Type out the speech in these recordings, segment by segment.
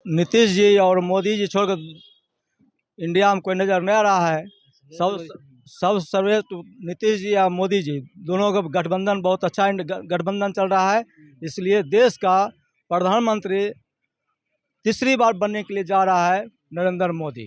नीतीश जी और मोदी जी छोड़कर इंडिया में कोई नज़र नहीं आ रहा है। सब सब सर्वश्रेष्ठ नीतीश जी या मोदी जी दोनों का गठबंधन बहुत अच्छा गठबंधन चल रहा है। इसलिए देश का प्रधानमंत्री तीसरी बार बनने के लिए जा रहा है नरेंद्र मोदी।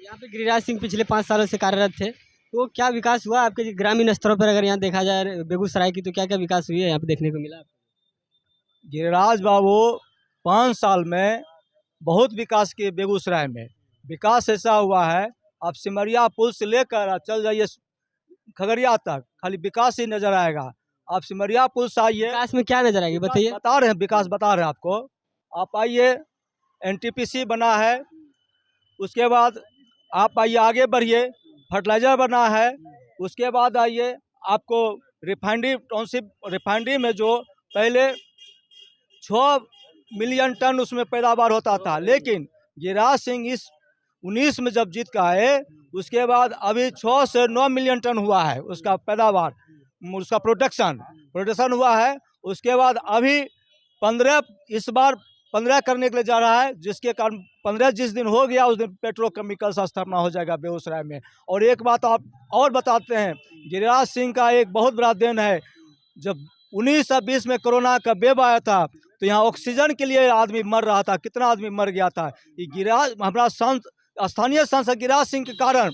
यहाँ पे गिरिराज सिंह पिछले 5 सालों से कार्यरत थे, तो क्या विकास हुआ आपके ग्रामीण स्तरों पर? अगर यहाँ देखा जाए बेगूसराय की, तो क्या क्या विकास हुई है यहाँ पे देखने को मिला? गिरिराज बाबू 5 साल में बहुत विकास किए। बेगूसराय में विकास ऐसा हुआ है, आप सिमरिया पुल से लेकर चल जाइए खगड़िया तक, खाली विकास ही नजर आएगा। आप सिमरिया पुल से आइए, विकास में क्या नजर आएगी बताइए। बता रहे हैं, विकास बता रहे हैं आपको। आप आइए, एनटीपीसी बना है, उसके बाद आप आइए आगे बढ़िए, फर्टिलाइजर बना है, उसके बाद आइए आपको रिफाइनरी टाउनशिप, रिफाइनरी में जो पहले 6 मिलियन टन उसमें पैदावार होता था, लेकिन गिरिराज सिंह इस 19 में जब जीत कर आए, उसके बाद अभी 6 से 9 मिलियन टन हुआ है उसका पैदावार, उसका प्रोडक्शन हुआ है। उसके बाद अभी 15 इस बार 15 करने के लिए जा रहा है, जिसके कारण 15 जिस दिन हो गया उस दिन पेट्रोकेमिकल्स स्थापना हो जाएगा बेगूसराय में। और एक बात आप और बताते हैं, गिरिराज सिंह का एक बहुत बड़ा देन है। जब 19 और 20 में कोरोना का वेव आया था, तो यहाँ ऑक्सीजन के लिए आदमी मर रहा था, कितना आदमी मर गया था। ये गिरिराज हमारा स्थानीय सांसद गिरिराज सिंह के कारण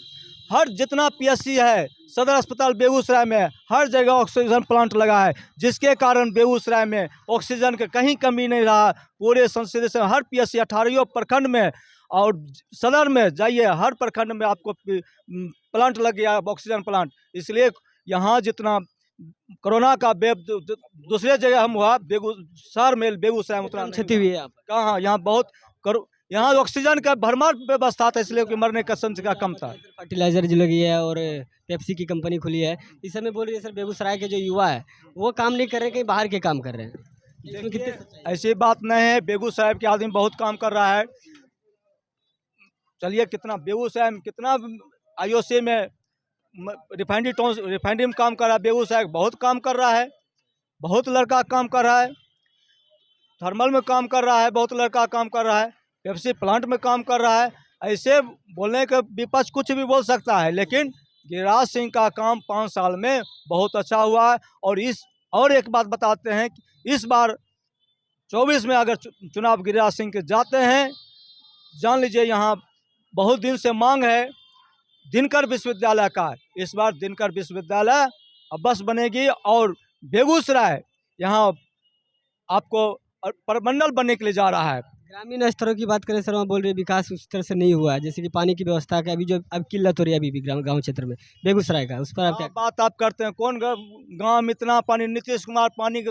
हर जितना पीएससी है, सदर अस्पताल बेगूसराय में हर जगह ऑक्सीजन प्लांट लगा है, जिसके कारण बेगूसराय में ऑक्सीजन की कहीं कमी नहीं रहा। पूरे संसदीय से हर पीएससी 18 प्रखंड में और सदर में जाइए, हर प्रखंड में आपको प्लांट लग गया, ऑक्सीजन प्लांट। इसलिए यहाँ जितना कोरोना का वेब दूसरे जगह हम हुआ, शहर में बेगूसराय में उतना क्षति हुई है कहाँ। यहाँ बहुत यहाँ ऑक्सीजन का भरमार व्यवस्था था, इसलिए कि मरने का संख्या कम था। फर्टिलाइजर जो लगी है और पेप्सी की कंपनी खुली है, इस समय बोल रही है सर बेगूसराय के जो युवा है वो काम नहीं कर रहे, कहीं बाहर के काम कर रहे हैं। इसमें कितने ऐसी बात नहीं है, बेगूसराय के आदमी बहुत काम कर रहा है। चलिए, कितना बेगूसराय में कितना आईओसी में रिफाइनरी में काम कर रहा है, बेगूसराय बहुत काम कर रहा है, बहुत लड़का काम कर रहा है, थर्मल में काम कर रहा है, बहुत लड़का काम कर रहा है, पेप्सी प्लांट में काम कर रहा है। ऐसे बोलने के विपक्ष कुछ भी बोल सकता है, लेकिन गिरिराज सिंह का काम 5 साल में बहुत अच्छा हुआ है। और एक बात बताते हैं कि इस बार 24 में अगर चुनाव गिरिराज सिंह के जाते हैं, जान लीजिए यहाँ बहुत दिन से मांग है दिनकर विश्वविद्यालय का। इस बार दिनकर विश्वविद्यालय अब बस बनेगी और बेगूसराय यहाँ आपको प्रमंडल बनने के लिए जा रहा है। ग्रामीण स्तरों की बात करें सर, वहाँ बोल रहे विकास उस तरह से नहीं हुआ है, जैसे कि पानी की व्यवस्था का अभी जो अब किल्लत हो रही है अभी भी गाँव क्षेत्र में बेगूसराय का, उस पर आप क्या बात आप करते हैं? कौन गांव में इतना पानी? नीतीश कुमार पानी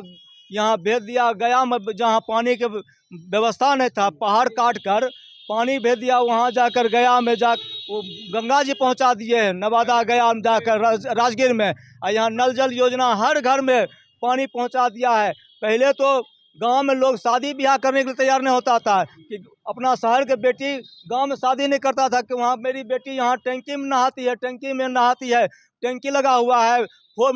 यहाँ भेज दिया, गया में जहाँ पानी की व्यवस्था नहीं था, पहाड़ काट कर पानी भेज दिया, वहाँ जाकर गया में वो गंगा जी पहुँचा दिए हैं, नवादा गया में जाकर राजगीर में। और यहाँ नल जल योजना हर घर में पानी पहुँचा दिया है। पहले तो गांव में लोग शादी ब्याह करने के लिए तैयार नहीं होता था कि अपना शहर के बेटी गांव में शादी नहीं करता था कि वहाँ मेरी बेटी यहाँ टंकी में नहाती है, टंकी में नहाती है, टंकी लगा हुआ है, वो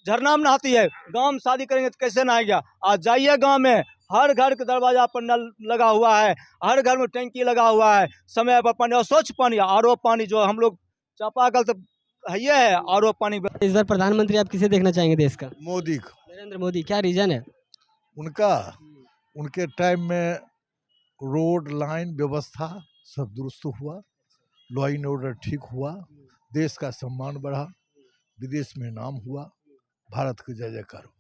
झरना में नहाती है, गांव में शादी करेंगे तो कैसे नहाएगा? आज जाइए गांव में, हर घर के दरवाजा पर नल लगा हुआ है, हर घर में टंकी लगा हुआ है, समय पर पानी और स्वच्छ पानी, आरओ पानी, जो हम लोग चापाकल तो है आरओ पानी। इस बार प्रधानमंत्री आप किसे देखना चाहेंगे देश का? मोदी को। नरेंद्र मोदी। क्या रीजन है उनके टाइम में रोड लाइन व्यवस्था सब दुरुस्त हुआ, लॉ एंड ऑर्डर ठीक हुआ, देश का सम्मान बढ़ा, विदेश में नाम हुआ, भारत की जय जयकार हुआ।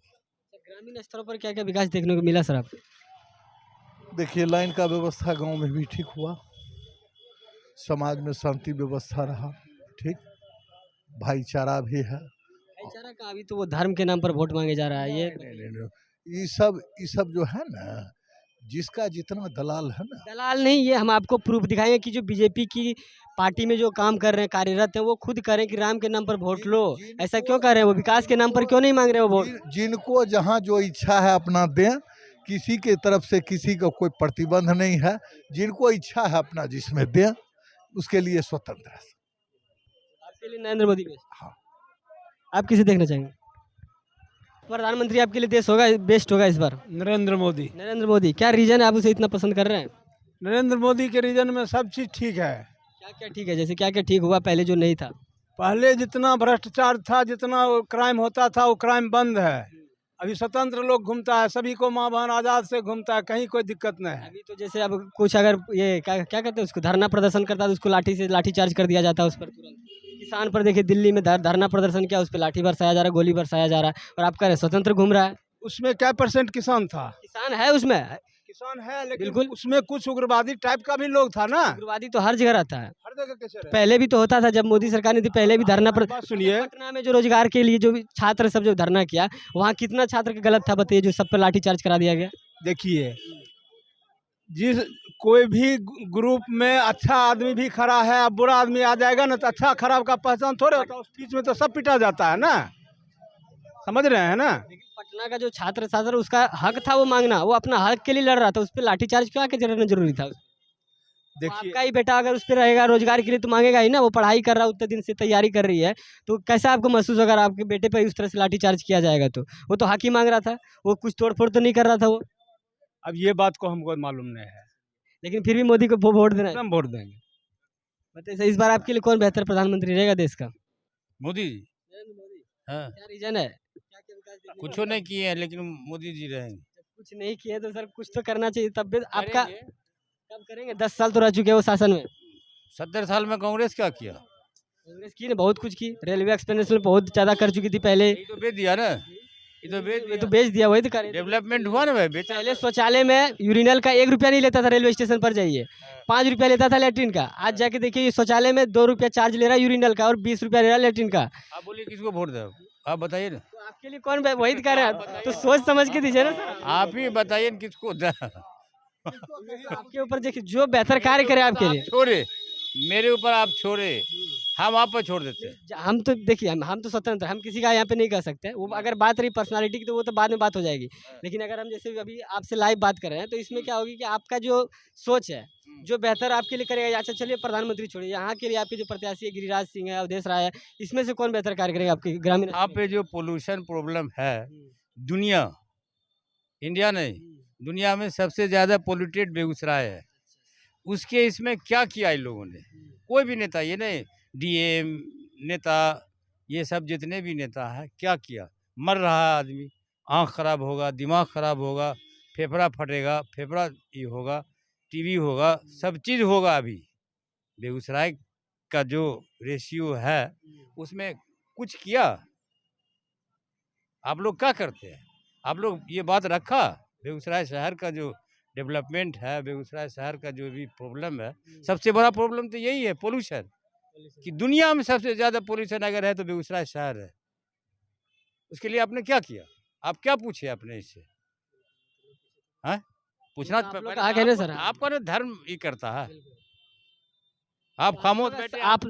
ग्रामीण स्तरों पर क्या क्या विकास देखने को मिला सर आपको? देखिए, लाइन का व्यवस्था गांव में भी ठीक हुआ, समाज में शांति व्यवस्था रहा, ठीक, भाईचारा भी है। भाईचारा का अभी तो वो धर्म के नाम पर वोट मांगे जा रहा है। ये सब जो है ना, जिसका जितना दलाल है ना, दलाल नहीं, ये हम आपको प्रूफ दिखाएंगे कि जो बीजेपी की पार्टी में जो काम कर रहे हैं, कार्यरत हैं, वो खुद करें कि राम के नाम पर वोट लो। ऐसा क्यों कर रहे हैं? वो विकास के नाम पर क्यों नहीं मांग रहे वो वोट? जिनको जहाँ जो इच्छा है अपना दें, किसी के तरफ से किसी का कोई प्रतिबंध नहीं है, जिनको इच्छा है अपना जिसमें दें, उसके लिए स्वतंत्र है। आपके लिए नरेंद्र मोदी। हाँ। आप किसे देखना चाहेंगे? प्रधानमंत्री आपके लिए देश होगा बेस्ट होगा इस बार? नरेंद्र मोदी। नरेंद्र मोदी। क्या रीजन है आप उसे इतना पसंद कर रहे हैं? नरेंद्र मोदी के रीजन में सब चीज़ ठीक है। क्या क्या ठीक है, जैसे क्या क्या ठीक हुआ पहले जो नहीं था? पहले जितना भ्रष्टाचार था, जितना क्राइम होता था, वो क्राइम बंद है। अभी स्वतंत्र लोग घूमता है, सभी को माँ बहन आज़ाद से घूमता है, कहीं कोई दिक्कत नहीं है। अभी तो जैसे अब कुछ अगर ये क्या क्या कहते हैं उसको, धरना प्रदर्शन करता है तो उसको लाठी चार्ज कर दिया जाता है उस पर तुरंत। किसान पर देखिए दिल्ली में धरना प्रदर्शन किया, उस पर लाठी बरसाया जा रहा है, गोली बरसाया जा रहा है, और आप कह रहे हैं स्वतंत्र घूम रहा है। उसमें क्या % किसान था? किसान है उसमें? किसान है, लेकिन बिल्कुल। उसमें कुछ उग्रवादी टाइप का भी लोग था ना। उग्रवादी तो हर जगह रहता है, हर जगह कैसे रहे? पहले भी तो होता था, जब मोदी सरकार ने थी पहले भी धरना बात सुनिए, पटना में जो रोजगार के लिए जो भी छात्र सब जो धरना किया, वहाँ कितना छात्र का गलत था बताइए, जो सब पर लाठी चार्ज करा दिया गया। देखिए, जिस कोई भी ग्रुप में अच्छा आदमी भी खड़ा है, अब बुरा आदमी आ जाएगा ना, तो अच्छा खराब का पहचान थोड़े होता है। उस बीच में तो सब पिटा जाता है ना, समझ रहे हैं ना। लेकिन पटना का जो छात्र उसका हक था वो मांगना, वो अपना हक के लिए लड़ रहा था, उस पर लाठी चार्ज क्यों आके करना जरूरी था? देखिए, आपका ही बेटा अगर उस पर रहेगा रोजगार के लिए तो मांगेगा ही ना, वो पढ़ाई कर रहा है, उतने दिन से तैयारी कर रही है, तो कैसा आपको महसूस अगर आपके बेटे पर उस तरह से लाठी चार्ज किया जाएगा? तो वो तो हक ही मांग रहा था, वो कुछ तोड़फोड़ तो नहीं कर रहा था वो। अब ये बात को हमको मालूम नहीं है, लेकिन फिर भी मोदी को वोट देना है। हम वोट देंगे। बताइए इस बार आपके लिए कौन बेहतर प्रधानमंत्री रहेगा देश का? मोदी जी। नरेंद्र मोदी। हाँ, क्या रीजन है? क्या क्या विकास देखने को कुछ मिला? नहीं किए हैं, लेकिन मोदी जी रहेंगे। जब कुछ नहीं किए तो सर कुछ तो करना चाहिए, तब भी आपका करेंगे। कब करेंगे? 10 साल तो रह चुके हैं वो शासन में। 70 साल में कांग्रेस क्या किया? कांग्रेस की ने बहुत कुछ की, रेलवे एक्सप्रेस में बहुत ज्यादा कर चुकी थी पहले, यही तो बेच दिया ना, ये तो बेच ये तो दिया। बेच दिया, वही तो करे। डेवलपमेंट हुआ ना भाई, बेचा। पहले शौचालय में यूरिनल का 1 रुपया नहीं लेता था, रेलवे स्टेशन पर जाइए 5 रुपया लेता था लेटरिन का। आज जाके देखिए ये शौचालय में 2 रुपया चार्ज ले रहा है यूरिनल का, और 20 रुपया ले रहा है लेटरिन का। आप बोलिए किसको वोट दो, आप बताइए ना। तो आपके लिए कौन वही तो कह रहे हैं, तो सोच समझ के दीजिए ना सर। आप ही बताइए ना किसको दो। आपके ऊपर देखिए जो बेहतर कार्य करे आपके लिए। छोड़े, मेरे ऊपर आप छोड़े, हम आप पर छोड़ देते हैं। हम तो देखिए हम तो स्वतंत्र, हम किसी का यहाँ पे नहीं कर सकते। वो अगर बात रही पर्सनालिटी की तो वो तो बाद में बात हो जाएगी, लेकिन अगर हम जैसे अभी आपसे लाइव बात कर रहे हैं तो इसमें क्या होगी कि आपका जो सोच है जो बेहतर आपके लिए करेगा। अच्छा चलिए प्रधानमंत्री छोड़िए, यहाँ के लिए आपके जो प्रत्याशी है गिरिराज सिंह है, अवधेश राय है, इसमें से कौन बेहतर कार्य करेगा आपके ग्रामीण? यहाँ पे जो पोल्यूशन प्रॉब्लम है, दुनिया, इंडिया नहीं, दुनिया में सबसे ज्यादा पोल्यूटेड बेगूसराय है। उसके इसमें क्या किया इन लोगों ने? कोई भी नेता, ये नहीं डीएम नेता, ये सब जितने भी नेता है, क्या किया? मर रहा है आदमी, आँख खराब होगा, दिमाग खराब होगा, फेफड़ा फटेगा, फेफड़ा ये होगा, टीबी होगा, सब चीज़ होगा। अभी बेगूसराय का जो रेशियो है उसमें कुछ किया? आप लोग क्या करते हैं? आप लोग ये बात रखा? बेगूसराय शहर का जो डेवलपमेंट है, बेगूसराय शहर का जो भी प्रॉब्लम है, सबसे बड़ा प्रॉब्लम तो यही है, पोल्यूशन। कि दुनिया में सबसे ज़्यादा पोल्यूशन अगर है तो बेगूसराय शहर है। उसके लिए आपने क्या किया? आप क्या पूछे अपने इससे? हाँ, पूछना आप लोग पहले का हक है ना सर। आपका ना धर्म ही करता है। आप खामोश बैठे, आप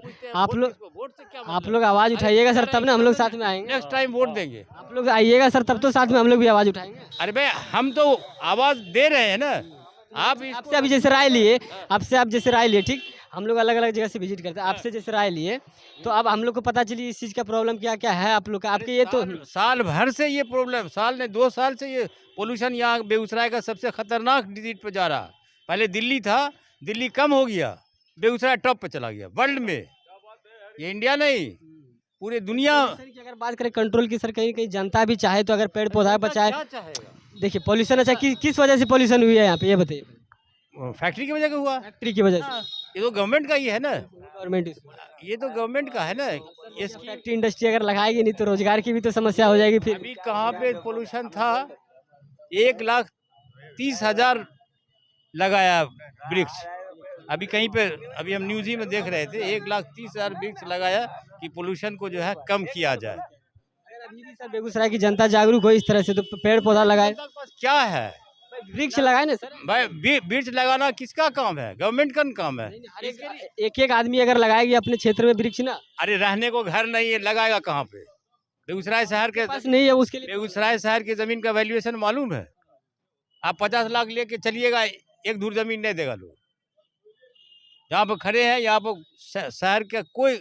लोग वोट से क्या आप लोग आवाज उठाइएगा सर, तब ना हम लोग साथ में आएंगे। नेक्स्ट टाइम वोट देंगे। आप लोग आइएगा सर, तब तो साथ में हम लोग भी आवाज उठाएंगे। अरे भाई हम तो आवाज दे रहे हैं ना। आप आपसे अभी जैसे राय लिए, आपसे आप जैसे राय लिए, ठीक, हम लोग अलग अलग जगह से विजिट करते हैं, आपसे जैसे राय लिए तो अब हम लोग को पता चली इस चीज़ का प्रॉब्लम क्या क्या है आप लोग का। आपके ये तो साल भर से ये प्रॉब्लम, साल ने 2 साल से ये पोल्यूशन यहाँ बेगूसराय का सबसे खतरनाक डिजिट पे जा रहा। पहले दिल्ली था, दिल्ली कम हो गया, बेगूसराय टॉप पे चला गया वर्ल्ड में। ये इंडिया नहीं, पूरे दुनिया। सर की अगर बात करें कंट्रोल की, सर कहीं कहीं जनता भी चाहे तो अगर पेड़ पौधा बचाए। क्या चाहेगा? देखिए पॉल्यूशन अच्छा किस वजह से पॉल्यूशन हुई है यहाँ पे, ये बताइए। फैक्ट्री की वजह का हुआ। फैक्ट्री की वजह से। हाँ, ये तो गवर्नमेंट का ही है ना, गवर्नमेंट ये तो गवर्नमेंट का है ना। इसकी फैक्ट्री इंडस्ट्री अगर लगाएगी नहीं तो रोजगार की भी तो समस्या हो जाएगी फिर। अभी कहाँ पे पोल्यूशन था? 1,30,000 लगाया वृक्ष। अभी कहीं पे, अभी हम न्यूज ही में देख रहे थे, 1,30,000 वृक्ष लगाया कि पोल्यूशन को जो है कम किया जाए। अगर अभी भी सर बेगूसराय की जनता जागरूक हो इस तरह से तो पेड़ पौधा लगाए, क्या है वृक्ष लगाए ना सर। भाई? वृक्ष लगाना किसका काम है? गवर्नमेंट का काम है। एक एक आदमी अगर लगाएगी अपने क्षेत्र में वृक्ष ना, अरे रहने को घर नहीं है, लगाएगा कहाँ पे? बेगूसराय शहर के पास नहीं है उसके लिए। बेगूसराय शहर की जमीन का वैल्यूएशन मालूम है? आप 50 लाख लेके चलिएगा, एक धूर जमीन नहीं देगा लोग। यहाँ पर खड़े हैं, यहाँ पर शहर का कोई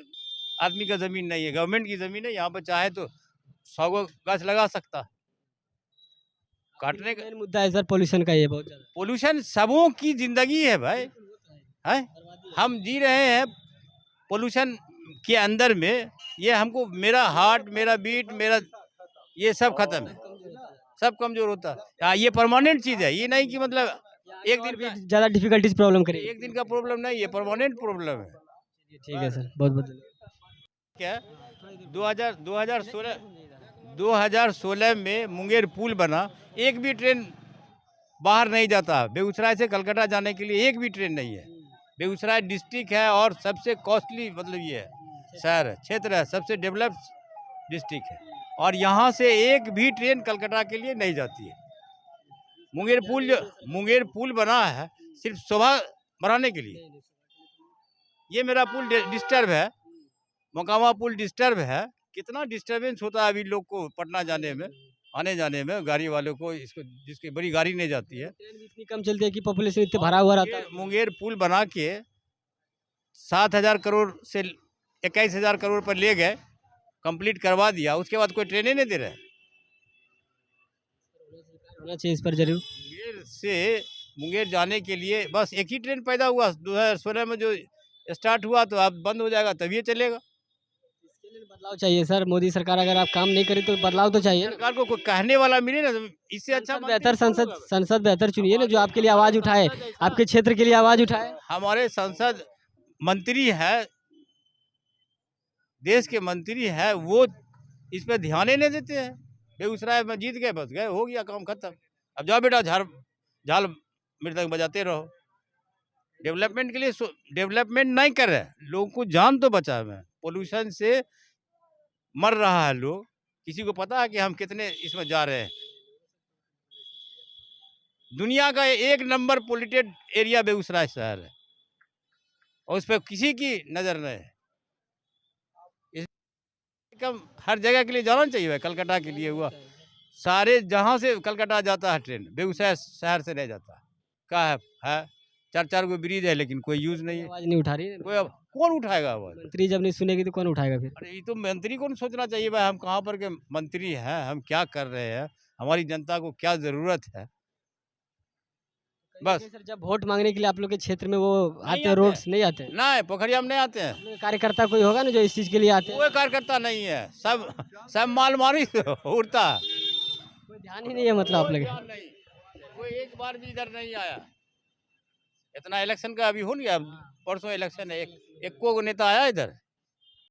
आदमी का जमीन नहीं है, गवर्नमेंट की जमीन है। यहाँ पर चाहे तो 100 गाछ लगा सकता। काटने का मेन मुद्दा है सर पोल्यूशन का, ये बहुत ज़्यादा पोल्यूशन सबों की जिंदगी है भाई, है हम जी रहे हैं पोल्यूशन के अंदर में। ये हमको मेरा हार्ट, मेरा बीट, मेरा ये सब खत्म है, सब कमजोर होता है। हाँ, ये परमानेंट चीज है, ये नहीं कि मतलब एक दिन भी ज़्यादा डिफिकल्टीज प्रॉब्लम करेगी। एक दिन का प्रॉब्लम नहीं है, परमानेंट प्रॉब्लम है। ठीक है सर, बहुत बहुत धन्यवाद। क्या 2016 में मुंगेर पुल बना, एक भी ट्रेन बाहर नहीं जाता। बेगूसराय से कलकत्ता जाने के लिए एक भी ट्रेन नहीं है। बेगूसराय डिस्ट्रिक्ट है और सबसे कॉस्टली मतलब ये है शहर है, क्षेत्र है, सबसे डेवलप्ड डिस्ट्रिक्ट है, और यहाँ से एक भी ट्रेन कलकत्ता के लिए नहीं जाती है। मुंगेर पुल बना है सिर्फ शोभा बढ़ाने के लिए। ये मेरा पुल डिस्टर्ब है, मोकामा पुल डिस्टर्ब है। कितना डिस्टर्बेंस होता है अभी लोग को पटना जाने में, आने जाने में, गाड़ी वालों को, इसको जिसकी बड़ी गाड़ी नहीं जाती है। ट्रेन भी इतनी कम चलती है कि पॉपुलेशन इतने भरा हुआ रहता है। मुंगेर पुल बना के 7,000 करोड़ से 21,000 करोड़ पर ले गए, कंप्लीट करवा दिया, उसके बाद कोई ट्रेनें नहीं दे रहे। होना चाहिए इस पर जरूर। मुंगेर से मुंगेर जाने के लिए बस एक ही ट्रेन पैदा हुआ 2016 में, जो स्टार्ट हुआ, तो अब बंद हो जाएगा तभी ये चलेगा। इसके लिए बदलाव चाहिए सर, मोदी सरकार अगर आप काम नहीं करे तो बदलाव तो चाहिए ना। सरकार को कोई कहने वाला मिले ना, तो इससे अच्छा बेहतर संसद बेहतर चुनिए ना, जो आपके लिए आवाज उठाए, आपके क्षेत्र के लिए आवाज उठाए। हमारे संसद मंत्री है, देश के मंत्री है, वो इस पे ध्यान ही नहीं देते हैं। बेगूसराय में जीत गए, बस गए, हो गया काम खत्म। अब जाओ बेटा झाल मृदंग बजाते रहो। डेवलपमेंट के लिए डेवलपमेंट नहीं कर रहे, लोगों को जान तो बचा है। पोल्यूशन से मर रहा है लोग, किसी को पता है कि हम कितने इसमें जा रहे हैं। दुनिया का एक नंबर पोल्यूटेड एरिया बेगूसराय शहर है, और उस पर किसी की नज़र नहीं है। कम हर जगह के लिए जाना चाहिए भाई, कलकत्ता के लिए हुआ, सारे जहाँ से कलकत्ता जाता है ट्रेन, बेगूसराय शहर से नहीं जाता। क्या है 4 गो ब्रिज है, लेकिन कोई यूज नहीं है, आवाज नहीं उठा रही है। कोई अब कौन उठाएगा आवाज? मंत्री जब नहीं सुनेगी तो कौन उठाएगा फिर? अरे ये तो मंत्री को नहीं सोचना चाहिए भाई, हम कहाँ पर के मंत्री हैं, हम क्या कर रहे हैं, हमारी जनता को क्या जरूरत है। बस सर जब वोट मांगने के लिए आप लोग के क्षेत्र में वो आते हैं, आते रोड्स नहीं आते हैं? ना, पोखरिया में नहीं आते हैं, आप लोग के कार्यकर्ता कोई होगा ना जो इस चीज के लिए आते हैं? कोई कार्यकर्ता नहीं है, सब मालमारी उड़ता है, कोई ध्यान ही नहीं है मतलब आप लोग? ध्यान नहीं, कोई एक बार भी इधर नहीं आया। इतना इलेक्शन का अभी हो गया, परसों इलेक्शन है, एक को नेता आया इधर?